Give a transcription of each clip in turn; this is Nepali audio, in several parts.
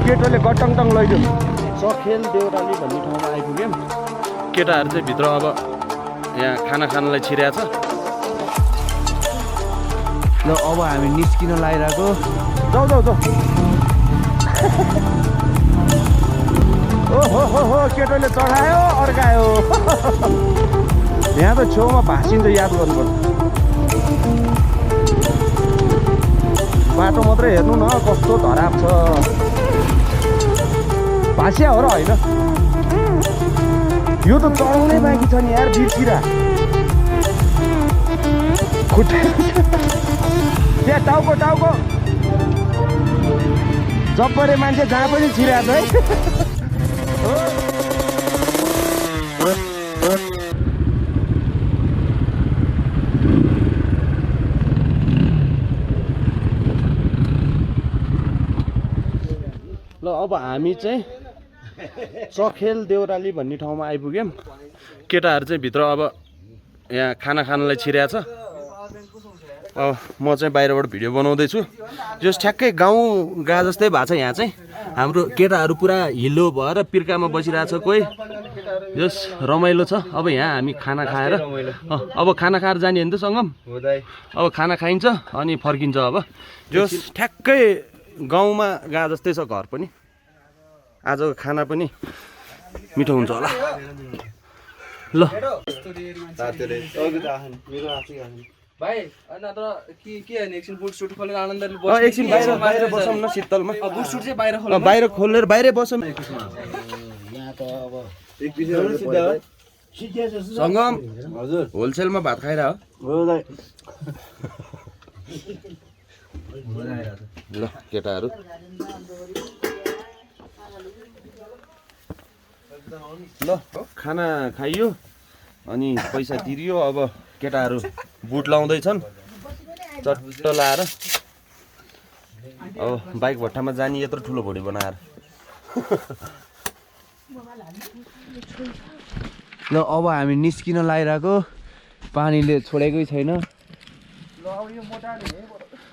केटोले गटङटङ लैदियो चखेल देउराली भन्ने ठाउँमा आइपुग्यौँ। केटाहरू चाहिँ भित्र अब यहाँ खाना खानलाई छिरेको छ। ल अब हामी निस्किन लागिरहेको। जाऊ जाऊ जाऊ। ओहो हो हो केटोले चढायो अर्कायो। यहाँ त छेउमा भाँसिन्छ, याद गर्नुपर्छ। बाटो मात्रै हेर्नु न कस्तो धराप छ। भाँसिया हो र होइन? यो त चढाउनै बाँकी छ नि यार, बिर्सिरा खुट्टा त्यहाँ टाउको टाउको जब्बरे मान्छे जहाँ पनि छिराएको है। ल अब हामी चाहिँ चखेल देउराली भन्ने ठाउँमा आइपुग्यौँ। केटाहरू चाहिँ भित्र अब यहाँ खाना खानलाई छिरेको छ। अब म चाहिँ बाहिरबाट भिडियो बनाउँदैछु। जस ठ्याक्कै गाउँ गा जस्तै भएको छ। यहाँ चाहिँ हाम्रो केटाहरू पुरा हिलो भएर पिर्कामा बसिरहेको छ कोही। जस रमाइलो छ। अब यहाँ हामी खाना खाएर अब खाना खाएर जाने हो नि त सङ्गम। अब खाना खाइन्छ अनि फर्किन्छ। अब जस ठ्याक्कै गाउँमा गा जस्तै छ घर पनि। आजको खाना पनि मिठो हुन्छ होला। ल भाइ अनि त के हैन एकछिन बुट सुट खोलेर आनन्दले बस्नु। एकछिन बाहिर बसौँ न शीतलमा। बुट सुट चाहिँ बाहिर खोल्नु। बाहिर खोलेर बाहिरै बसौँ। सङ्गम हजुर होलसेलमा भात खाइरह ल केटाहरू। ल खाना खाइयो अनि पैसा तिरियो। अब केटाहरू बुट लाउँदैछन् चट्ट लाएर। अब बाइक भट्टामा जाने यत्रो ठुलो भोडी बनाएर। ल अब हामी निस्किन लागिरहेको। पानीले छोडेकै छैन।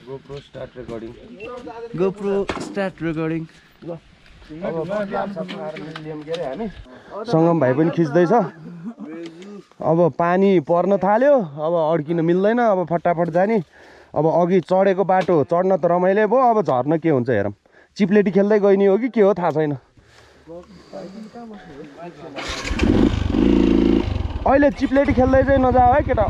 GoPro start recording. सङ्गम भाइ पनि खिच्दैछ। अब पानी पर्न थाल्यो। अब अड्किन मिल्दैन। अब फटाफट जाने। अब अघि चढेको बाटो चढ्न त रमाइलो भयो। अब झर्न के हुन्छ हेरौँ। चिप्लेटी खेल्दै गइने हो कि के हो थाहा छैन। अहिले चिप्लेटी खेल्दै चाहिँ नजाऊ है केटा।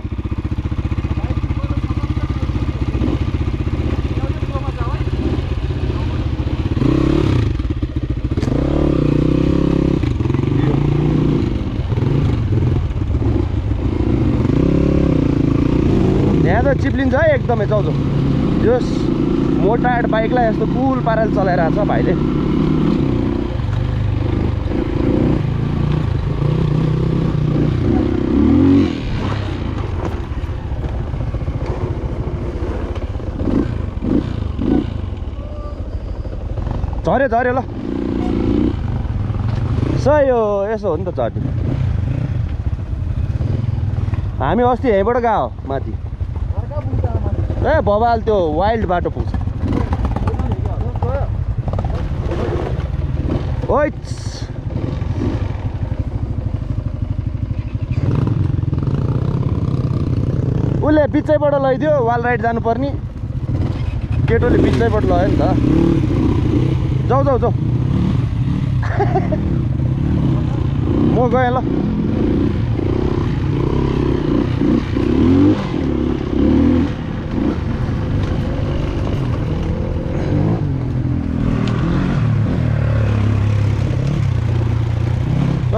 यहाँ त चिप्लिन्छ है एकदमै। जाउ जाउ। यस मोटाड बाइकलाई यस्तो कुल पाराले चलाइरहेको छ भाइले। झऱ्यो झऱ्यो। ल सही हो, यसो हो नि त झर्ने। हामी अस्ति यहीँबाट गयो माथि। ए बबाल त्यो वाइल्ड बाटो पुग्छ। ओइ उसले बिचैबाट लैदियो। वाल राइड जानुपर्ने केटोले बिचैबाट लयो नि त। जाऊ जाऊ जाऊ। म गएँ ल।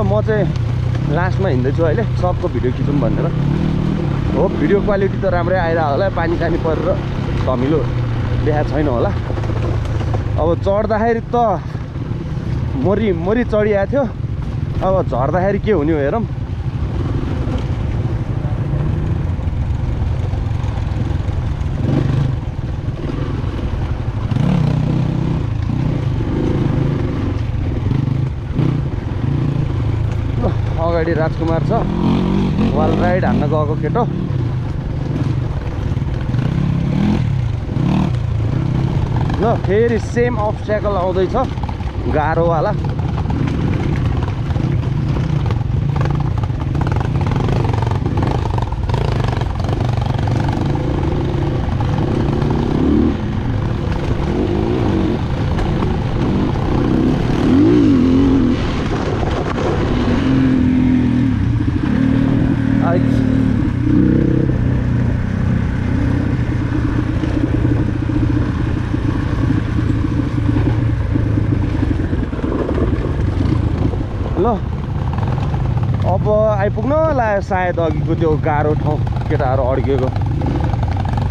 म चाहिँ लास्टमा हिँड्दैछु अहिले। सबको भिडियो खिचौँ भनेर हो। भिडियो क्वालिटी त राम्रै आइरहेको होला। पानी सानी परेर धमिलो देखाएको छैन होला। अब चढ्दाखेरि त मरी चढिआएको थियो। अब झर्दाखेरि के हुने हो हेरौँ। अगाडि राजकुमार छ। वाल राइड हान्न गएको केटो। ल फेरि सेम अब्स्ट्याकल आउँदैछ। गाह्रोवाला। ल अब आइपुग्न लाग्यो सायद अघिको त्यो गाह्रो ठाउँ केटाहरू अड्किएको।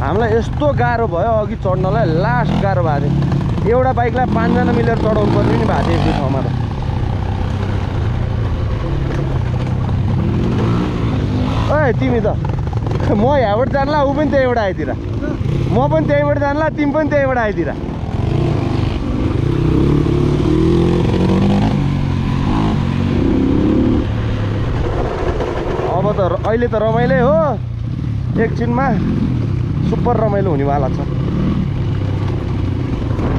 हामीलाई यस्तो गाह्रो भयो अघि चढ्नलाई, लास्ट गाह्रो भएको थियो। एउटा बाइकलाई 5 जना मिलेर चढाउनु पर्ने नि भएको थियो त्यो ठाउँमा त। ओए तिमी त म यहाँबाट जानला, ऊ पनि त्यहीँबाट आइतिर, म पनि त्यहीँबाट जानला, तिमी पनि त्यहीँबाट आइतिर। अब त अहिले त रमाइलै हो, एकछिनमा सुपर रमाइलो हुनेवाला छ।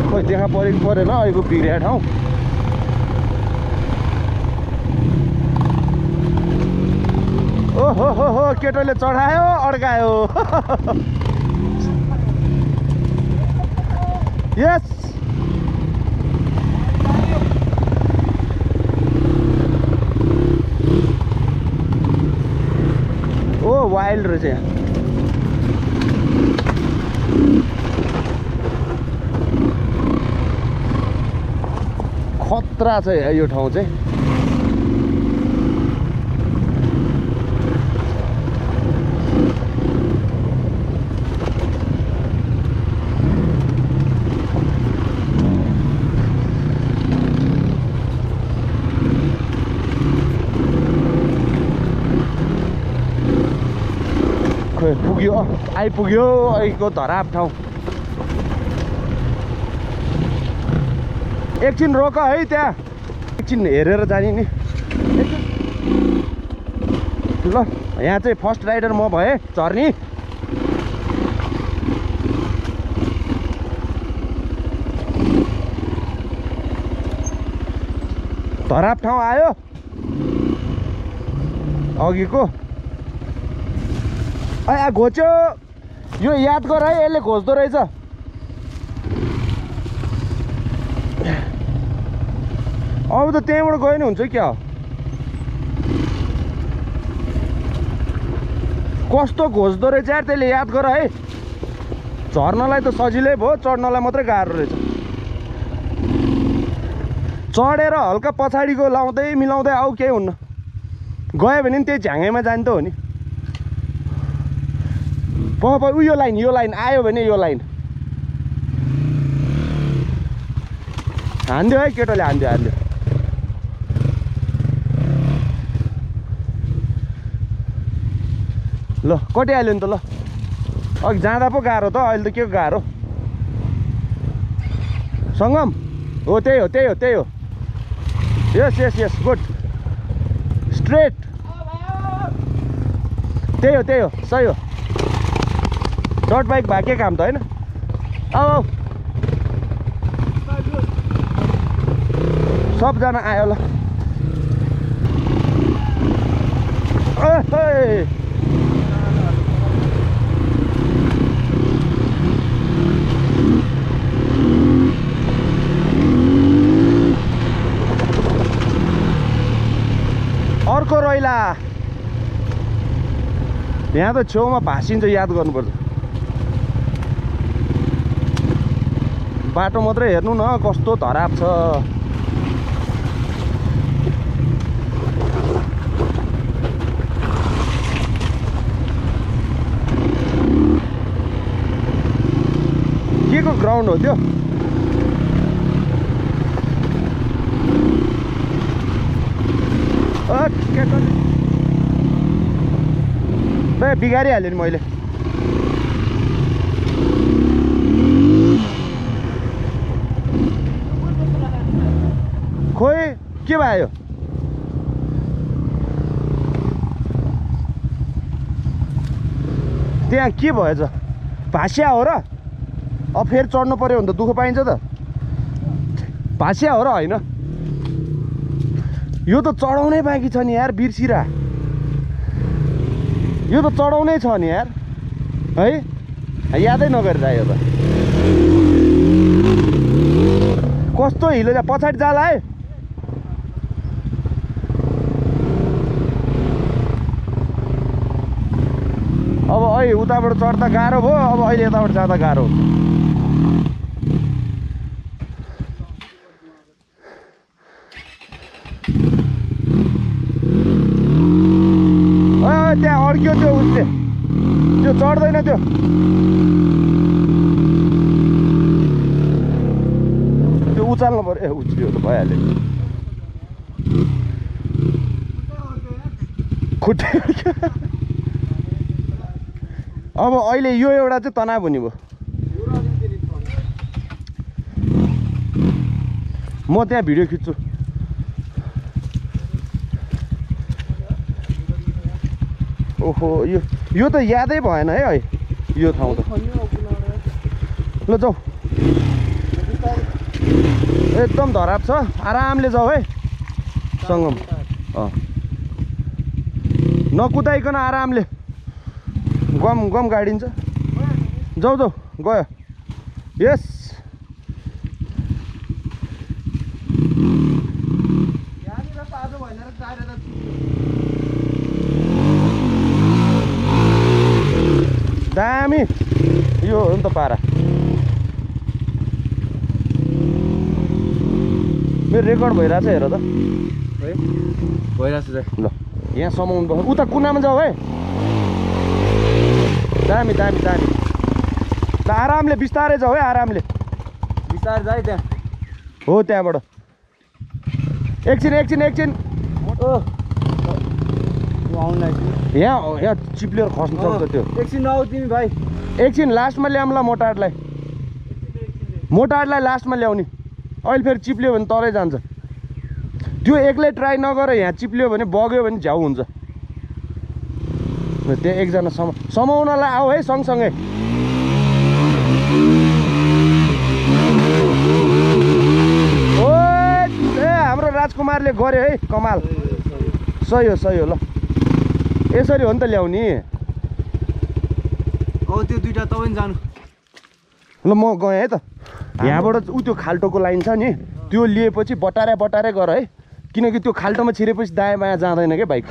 खोइ देखा परेको परेन अहिलेको बिग्रिया ठाउँ। ओहो हो हो केटोले चढायो अड्कायो। यस ओ वाइल्ड रहेछ यहाँ। खतरा छ यो ठाउँ चाहिँ। पुग्यो, आइपुग्यो अहिलेको धराप ठाउँ। एकछिन रोक है त्यहाँ, एकछिन हेरेर जाने नि। ल यहाँ चाहिँ फर्स्ट राइडर म भएँ चढ्ने। धराप ठाउँ आयो अघिको। आ घोच्यो, यो याद गर है, यसले घोच्दो रहेछ। अब त त्यहीँबाट गयो नि हुन्छ क्या, कस्तो घोच्दो रहेछ यार, त्यसले याद गर है। झर्नलाई त सजिलै भयो, चढ्नलाई मात्रै गाह्रो रहेछ। चढेर हल्का पछाडिको लाउँदै मिलाउँदै आऊ, केही हुन्न। गयो भने नि त्यही झ्याङैमा जाने त हो नि। यो लाइन, यो लाइन आयो भने यो लाइन हान्दियो है केटोले, हान्दियो हान्दियो। ल कटिहाल्यो नि त। ल अघि जाँदा पो गाह्रो त, अहिले त के गाह्रो। सङ्गम हो, त्यही हो त्यही हो त्यही हो। यस यस यस गुड, स्ट्रेट, त्यही हो त्यही हो, सही हो। डट बाइक भए के काम त होइन। औ सबजना आयो ल। अर्को रैला यहाँ त छेउमा भासिन्छ, याद गर्नुपर्छ। बाटो मात्रै हेर्नु न कस्तो धराप छ। के को ग्राउन्ड हो त्यो? बिगारिहालेँ नि मैले। खोइ के भयो? त्यहाँ के भएछ? भासिया हो र? अब फेरि चढ्नु पर्यो भने त दुःख पाइन्छ त। भासिया हो र होइन यो त चढाउनै बाँकी छ नि यार बिर्सिरा यो त चढाउनै छ नि यार है यादै नगरेर यो त कस्तो हिलो पछाडि जाला है अब अहिले उताबाट चढ्दा गाह्रो भयो अब अहिले यताबाट जाँदा गाह्रो हुन्छ त्यहाँ अड्क्यो त्यो उसले त्यो चढ्दैन त्यो त्यो उचाल्नु पर्यो ए उच्लियो त भइहाल्यो खुट्टा अब अहिले यो एउटा चाहिँ तनाव हुने भयो म त्यहाँ भिडियो खिच्छु ओहो यो त यादै भएन है यो ठाउँ त ल जाऊ एकदम धराप छ आरामले जाऊ है सङ्गम नकुदाइकन आरामले गम गाडिन्छ जाऊ गयो यस दामी यो हो नि त पारा मेरो रेकर्ड भइरहेछ हेर त है भइरहेछ ल यहाँ समाउनु पर्छ उता कुनामा जाऊ है दामी दामी दामी ल आरामले बिस्तारै जाऊ है आरामले बिस्तारै जाए त्यहाँ हो त्यहाँबाट एकछिन यहाँ चिप्लेर खस्नु सक्छ त्यो एकछिन नआउ तिमी भाइ एकछिन लास्टमा ल्याउँ ल मोटाडलाई लास्टमा ल्याउने अहिले फेरि चिप्लियो भने तलै जान्छ त्यो एक्लै ट्राई नगर यहाँ चिप्लियो भने बग्यो भने झ्याउ हुन्छ त्यहाँ एकजना समाउनलाई आऊ है सँगसँगै ओ ए हाम्रो राजकुमारले गर्यो है कमाल सही हो ल यसरी हो नि त ल्याउने अब त्यो दुईटा तपाईँ जानु ल म गएँ है त यहाँबाट उ त्यो खाल्टोको लाइन छ नि त्यो लिएपछि बटारे गर है किनकि त्यो खाल्टोमा छिरेपछि दायाँ बायाँ जाँदैन क्या बाइक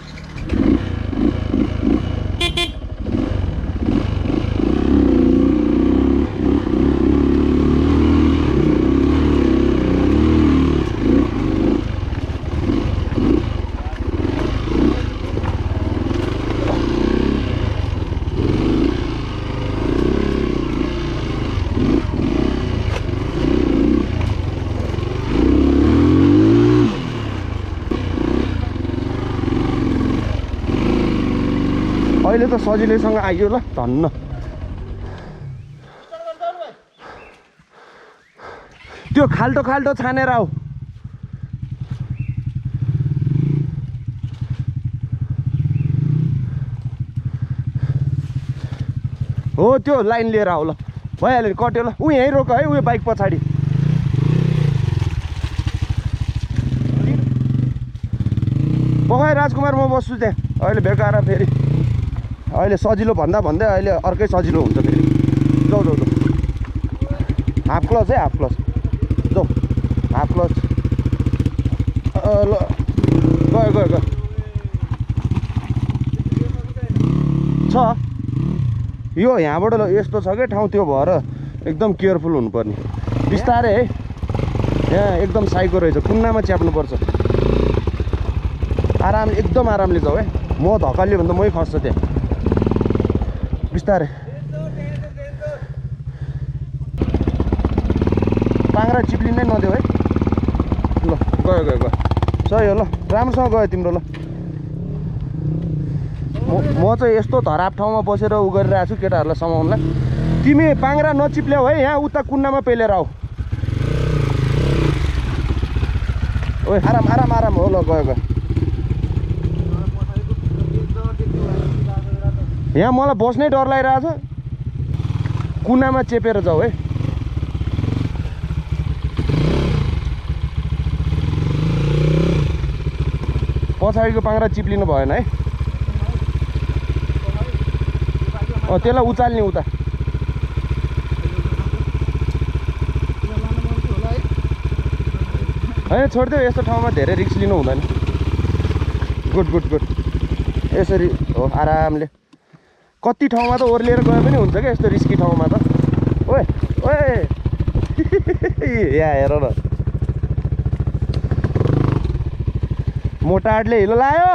अहिले त सजिलैसँग आइयो ल धन्न त्यो खाल्टो छानेर आऊ हो त्यो लाइन लिएर आऊ ल भइहाल्यो कट्यो ल ऊ यहीँ रोक है उयो बाइक पछाडि पकाइ राजकुमार म बस्छु त्यहाँ अहिले बेकार फेरि अहिले सजिलो भन्दै अहिले अर्कै सजिलो हुन्छ फेरि जाऊ हाफ क्लच है हाफ क्लच जाऊ हाफ क्लच ल गयो छ यो यहाँबाट यस्तो छ क्या ठाउँ त्यो भएर एकदम केयरफुल हुनुपर्ने बिस्तारै है यहाँ एकदम साइको रहेछ कुन्नामा च्याप्नुपर्छ आरामले एकदम आरामले जाऊ है म धकाल्यो भने त मै खस्छ त्यहाँ बिस्तारै पाङ्रा चिप्लिनै नदेऊ है ल गयो सही हो ल राम्रोसँग गयो तिम्रो ल म चाहिँ यस्तो धराप ठाउँमा बसेर उ गरिरहेको छु केटाहरूलाई समाउनलाई तिमी पाङ्रा नचिप्ल्याऊ है यहाँ उता कुन्नामा पेलेर आऊ ओए आराम हो ल गयो यहाँ मलाई बस्नै डर लागिरहेछ कुनामा चेपेर जाऊ है पछाडिको पाङ्रा चिप्लिनु भएन है त्यसलाई उचाल्ने उता होइन छोडिदेऊ यस्तो ठाउँमा धेरै रिस्क लिनु हुँदैन गुड गुड गुड यसरी हो आरामले कति ठाउँमा त ओर्लिएर गए पनि हुन्छ क्या यस्तो रिस्की ठाउँमा त ओए ओए यहाँ हेर न मोटाडले हिलो लायो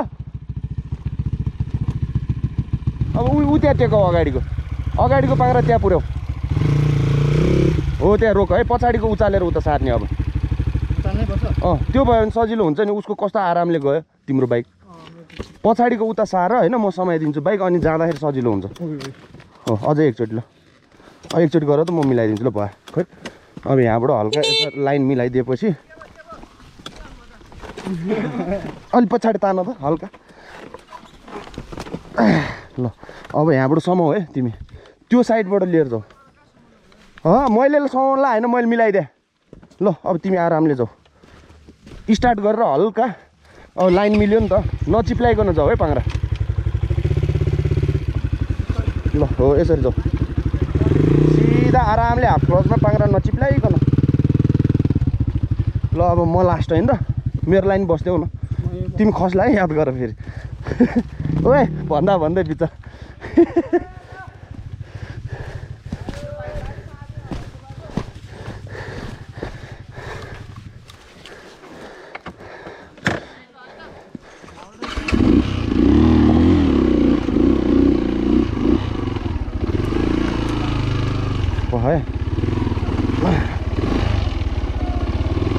अब उ त्यहाँ टेको अगाडिको पाङ्रा त्यहाँ पुर्याऊ हो त्यहाँ रोक है पछाडिको उचालेर उता सार्ने अब त्यो भयो भने सजिलो हुन्छ नि उसको कस्तो आरामले गयो तिम्रो बाइक पछाडिको उता सार होइन म समाइदिन्छु बाइक अनि जाँदाखेरि सजिलो हुन्छ हो अझै एकचोटि ल एकचोटि गर त म मिलाइदिन्छु ल भयो खै अब यहाँबाट हल्का यता लाइन मिलाइदिएपछि अलिक पछाडि तान त हल्का ल अब यहाँबाट समाऊ है तिमी त्यो साइडबाट लिएर जाऊ मैले समाउनुलाई होइन मैले मिलाइदिएँ ल अब तिमी आरामले जाऊ स्टार्ट गरेर हल्का अब लाइन मिल्यो नि त नचिप्लाइकन जाऊ है पाङ्रा ल हो यसरी जाऊ सिधा आरामले हाफ क्लचमा पाङ्रा नचिप्लाइकन ल अब म लास्ट होइन त मेरो लाइन बस्देऊ न तिमी खसला है याद गर फेरि ओए भन्दै बिचरा है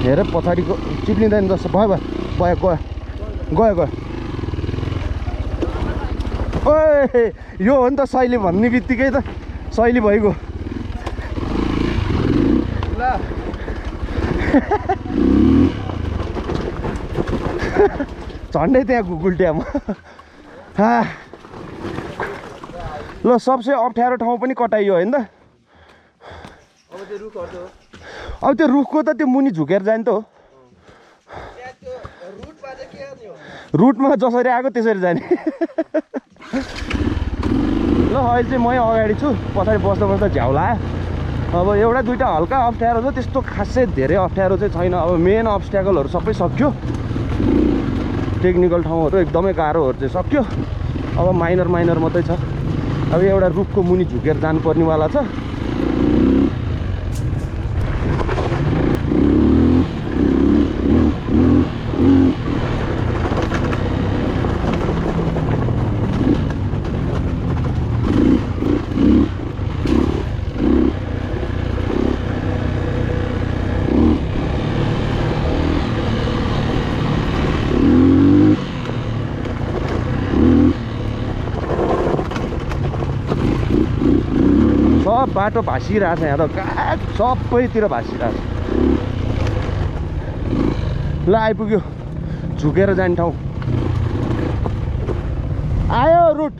हेर पछाडिको चिप्लिँदैन जस्तो भयो गयो ओए यो हो नि त शैली भन्ने बित्तिकै त शैली भइगयो ल झन्डै त्यहाँ गुल्ट्यामा ल सबसे अप्ठ्यारो ठाउँ पनि कटाइयो होइन त अब त्यो रुखको त त्यो मुनि झुकेर जाने त हो रुटमा जसरी आएको त्यसरी जाने ल अहिले चाहिँ मै अगाडि छु पछाडि बस्दा झ्याउ लायो अब एउटा दुइटा हल्का अप्ठ्यारो छ त्यस्तो खासै धेरै अप्ठ्यारो चाहिँ छैन अब मेन अब्स्ट्याकलहरू सबै सक्यो टेक्निकल ठाउँहरू एकदमै गाह्रोहरू चाहिँ सक्यो अब माइनर मात्रै छ अब एउटा रुखको मुनि झुकेर जानुपर्नेवाला छ सब बाटो भाँसिरहेछ यहाँ त कहाँ सबैतिर भाँसिरहेछ ल आइपुग्यो झुकेर जाने ठाउँ आयो रुट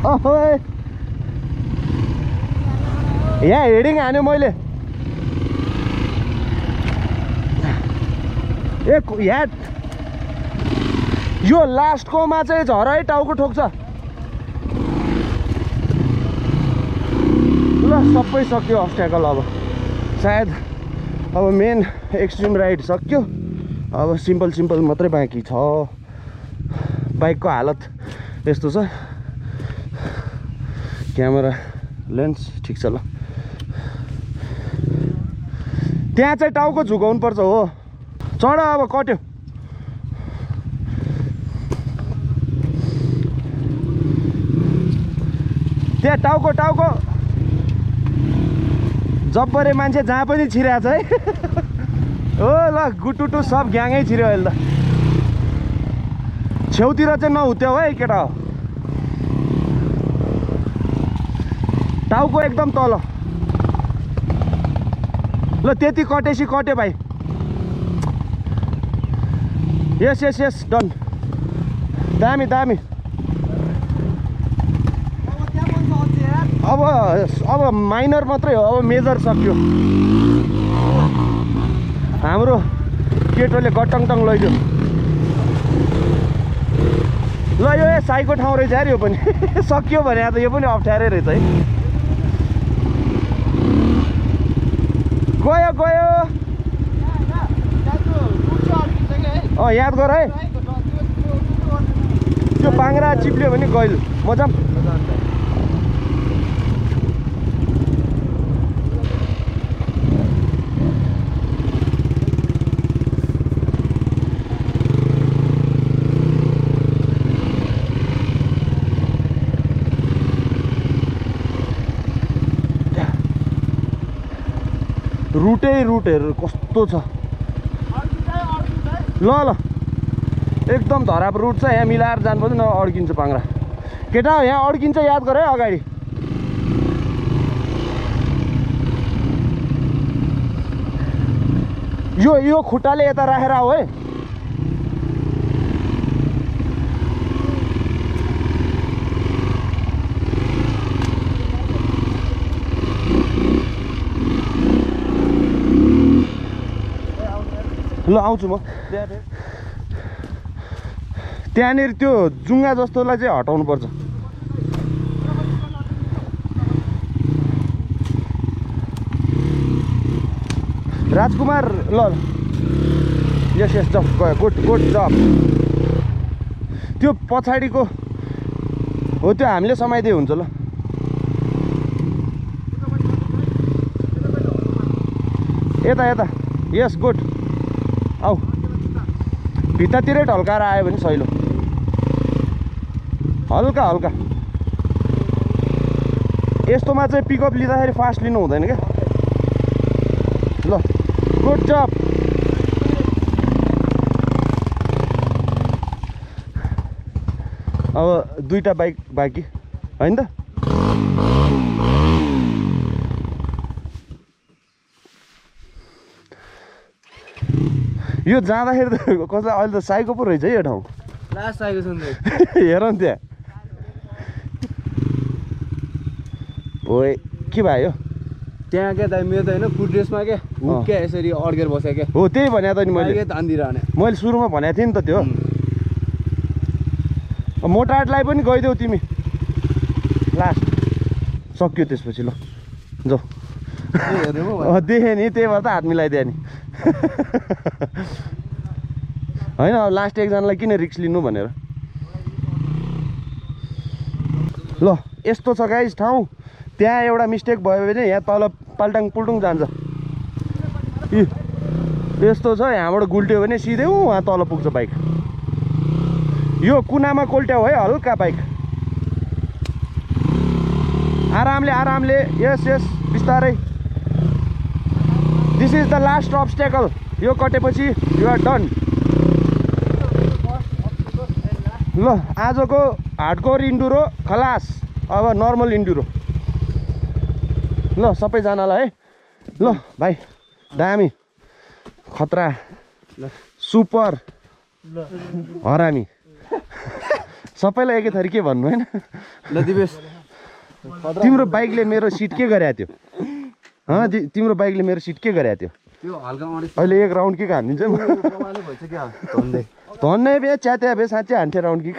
ओहो यहाँ हेडिङ हान्यो मैले यहाँ यो लास्टकोमा चाहिँ झरै टाउको ठोक्छ ल सबै सक्यो अब्स्ट्याकल अब सायद अब मेन एक्सट्रिम राइड सक्यो अब सिम्पल मात्रै बाँकी छ बाइकको हालत यस्तो छ क्यामेरा लेन्स ठिक छ ल त्यहाँ चाहिँ टाउको झुकाउनु पर्छ हो चढ अब कट्यो त्यहाँ टाउको जब्बरे मान्छे जहाँ पनि छिरेको छ है हो ल गुटुटु सब ग्याङै छिर्यो अहिले त छेउतिर चाहिँ नहुत्याउ है केटा हो टाउको एकदम तल ल त्यति कटेसी कट्यो भाइ यस डन दामी अब माइनर मात्रै हो, अब मेजर सक्यो। हाम्रो केटोले गटङटङ लैजाऊ। ल यो साईको ठाउँ रहेछ यार, यो पनि सकियो भने त यो पनि अप्ठ्यारै रहेछ है। गयो गयो याद गर है, त्यो पाङ्रा चिप्ल्यो भने गइल मजा। रुटहरू कस्तो छ ल ल, एकदम धराप रुट छ, यहाँ मिलाएर जानुपर्छ न अड्किन्छ पाङ्रा। केटा यहाँ अड्किन्छ याद गर है अगाडि। यो खुट्टाले यता राखेर आऊ है। ल आउँछु म। त्यहाँनिर त्यो जुङ्गा जस्तोलाई चाहिँ हटाउनु पर्छ। राजकुमार ल यस यस जब गयो, गुड जब। त्यो पछाडिको हो त्यो हामीले समाइदिए हुन्छ। ल यता यस गुड। आऊ भित्तातिरै ढल्काएर आयो भने सहिलो, हल्का। यस्तोमा चाहिँ पिकअप लिँदाखेरि फास्ट लिनु हुँदैन क्या। ल गुड जब। अब दुईटा बाइक बाँकी होइन त। यो जाँदाखेरि त कसलाई अहिले त साइको पो रहेछ है यो ठाउँ। लास्ट आएको छ नि हेर न त्यहाँ। ओए के भयो त्यहाँ क्या दाइ, मेरो त होइन फुट ड्रेसमा क्या हुक क्या यसरी अड्केर बस्यो क्या। हो त्यही भने त नि मैले तान्दिरहने। मैले सुरुमा भनेको थिएँ नि त त्यो। मोटाटलाई पनि गइदेऊ तिमी। लास्ट सक्यो त्यसपछि। ल जाऊ। देखेँ नि, त्यही भएर त हात मिलाइदिए नि। होइन अब लास्ट एकजनालाई किन रिक्स लिनु भनेर। ल यस्तो छ गाइस ठाउँ। त्यहाँ एउटा मिस्टेक भयो भने यहाँ तल पाल्टाङ पुल्टुङ जान्छ। यस्तो छ, यहाँबाट गुल्ट्यो भने सिधै उहाँ तल पुग्छ बाइक। यो कुनामा कोल्ट्याउ है हल्का बाइक। आरामले यस बिस्तारै। This is the last obstacle. यो कटेपछि यु आर डन। ल आजको हार्डकोर इन्डुरो खलास। अब नर्मल इन्डुरो। ल सबैजनालाई है। ल भाइ दामी खतरा सुपर हरामी सबैलाई एकै थरी के भन्नु होइन। ल दिवेश, तिम्रो बाइकले मेरो सिट के गरेको थियो? तिम्रो बाइकले मेरो सिट के गरेको थियो? त्यो हल्का अहिले एक राउन्ड किक हानिदिन्छ म। धन्नै बे च्यात्या बे साँच्चै हान्थ्यो राउन्ड किक।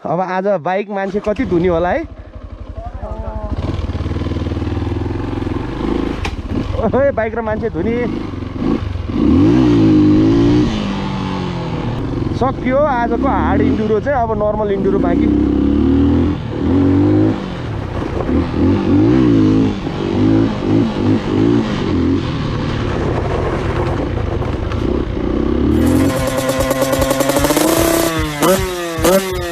अब आज बाइक मान्छे कति धुनी होला है। ओए बाइक र मान्छे धुनी सक्यो आजको हार्ड इन्डुरो चाहिँ। अब नर्मल इन्डुरो बाँकी।